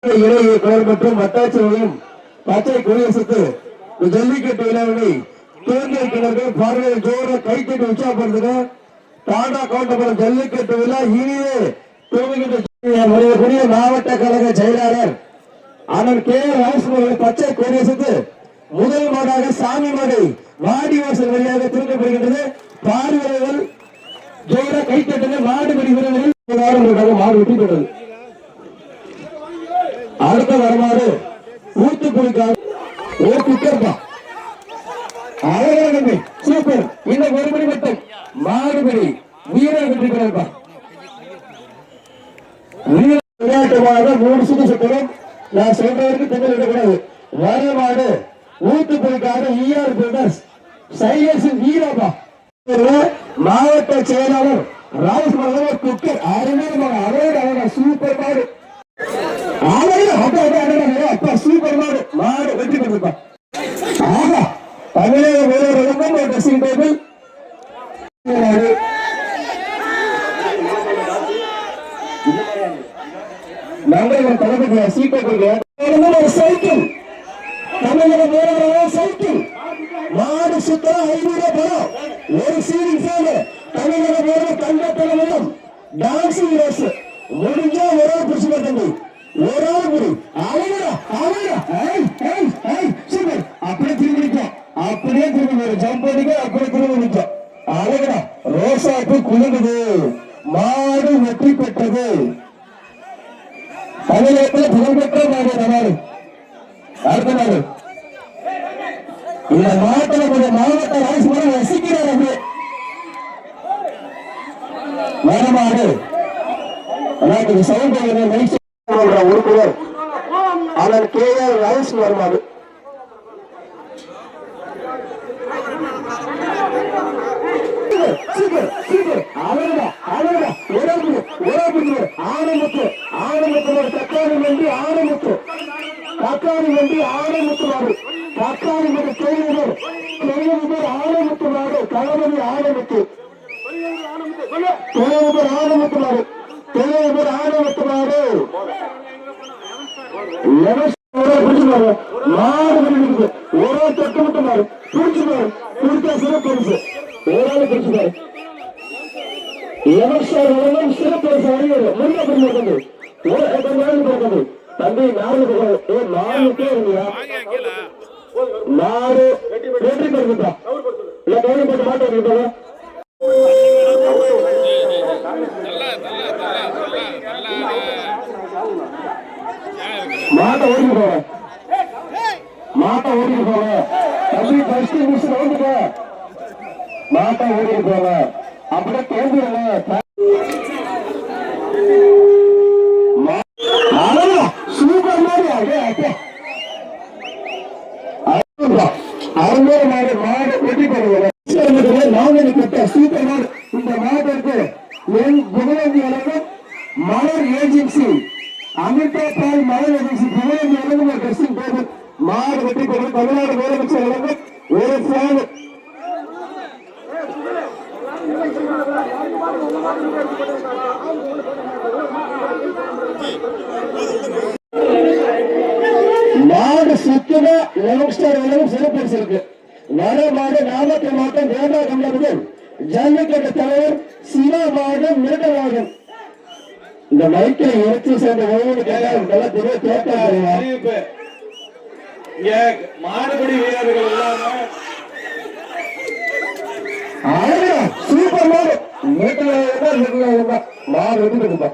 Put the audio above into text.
இளைஞர் மற்றும் வட்டாட்சியர்களும் பச்சை குடியரசுக்கு ஜல்லிக்கட்டு விழாவினை தேர்ந்தெடுக்கிறார்கள். பார்வையில் ஜோர கைத்தட்டி உற்சாகப்படுத்துங்க. டாடா கவுண்டபுரம் ஜல்லிக்கட்டு விழா இனியே துவங்குகின்ற மாவட்ட கழக செயலாளர் அண்ணன் கே ராஜ்குமார் பச்சை குடியரசுக்கு முதல் மாடாக சாமி மடை வாடிவாசல் வழியாக திறக்கப்படுகின்றது. பார்வையாளர்கள் ஜோர கைத்தட்டுங்க. மாடுபிடி வீரர்கள் மாடு வெற்றி பெற்றது. அடுத்த வரமாறு ஊத்துக்குடிக்காக சூப்பர். இந்த ஒருபடி மட்டும் மாடுபடி வீரர் வெற்றி பெறப்பா. விளையாட்டுமாக 3 சுற்று சுற்றணும். நான் சொல்றவருக்கு தமிழ் விடக்கூடாது. வரமாடு ஊத்துக்குடிக்காக ER பில்டர்ஸ் சைலன்ஸின் வீரப்பா. மாவட்ட செயலாளர் ராஜ்குமார் குக்கர் அருமையான சூப்பர் மாடு. அப்பா சூப்பர் மாடு. மாடு வெற்றி பெற்றிருப்பா. ஆஹா தமிழக வீரர்களுக்கும் ஒரு ட்ரெஸ்ஸிங் டேபிள். நாங்கள் தலைமைக்கு சீட்டை கொடுக்க ஒரு சைக்கிள். தமிழக வீரர்கள் சைக்கிள் மாடு சுத்த 500 பணம். ஒரு சீரிங் ஃபேன். தமிழக வீரர் தங்கத்தலைமையும் டான்சிங் ரேஸ் முடிஞ்சா ஒரு ஆள் பிடிச்சு தம்பி. ஒரு ஆள் முடி சூப்பர். அப்படியே திரும்பி நிற்கும். அப்படியே திரும்பி ஜம்ப் பண்ணிக்க. அப்படியே திரும்பி நிற்கும். அழகா ரோசாப்பு குளிர்ந்தது. மாடு வெற்றி பெற்றது. தமிழகத்தில் புகழ்பெற்ற மாடு நாடு. அடுத்த நாடு இந்த மாவட்டத்தில் கொஞ்சம் மாவட்ட ராஜ்குமார் ரசிக்கிறார். அப்படியே மரமாடு சவுண்ட் உறுப்பினர் அண்ணன் KR ராஜ்குமார் மாடு. தக்காளி வண்டி ஆனமுத்து மாடு. தக்காளி மண்டி தொழிலர் ஆனமுத்து மாடு. களபதி ஆனமுத்து ஆனமுத்து மாடு. ஆனமுத்து மாடு. மாடு ஒரு தொட்டு மட்டும் மாடு பிடிச்சுப்பாரு. பிடிச்சா சிறப்பரிசு ஒரு ஆள் பிடிச்சுப்பாரு. சிறப்பரிசு அறிஞர் முன்ன பிடிக்கிறது தம்பி. நாலுக்கே இருந்தியா மாடு வெற்றி பெறுப்பா. இல்ல கவனிப்பட்டு மாட்டோம். மாட்ட ஓடி போவேன். தம்பி ஃபர்ஸ்ட் நிமிஷம் ஓடிக்க. மாட்ட ஓடி போவேன். அப்படியே தேர்ந்துருங்க. சூப்பர் மாடு. அருமையான மாடு. மாடு வெற்றி பெறுவது நாமினி கட்ட சூப்பர் மாடு. இந்த மாட்டிற்கு என் புகழேந்தி வழங்கும் மலர் ஏஜென்சி அமிர்தா பால் மலர் ஏஜென்சி புகழேந்தி வழங்கும் ஒரு ட்ரெஸ்ஸிங் டேபிள். மாடு வெற்றி பெறுவது தமிழ்நாடு முதலமைச்சர் வழங்கும் ஒரு ஃபேன். மாடு சுத்தம யங்ஸ்டர் வழங்கும் சிறப்பரிசு இருக்கு. வர மாடு நாமக்கல் மாவட்டம் வேண்டா கமலபுரம் ஜல்லிக்கட்டு தலைவர் சிவா மாவட்டம் மிருகவாகம். இந்த மைக்கில் எடுத்து சேர்ந்த ஒவ்வொரு மாடுபடி வீரர்கள் சூப்பர் மாடு. மாடு வெற்றி பெறுப்பா.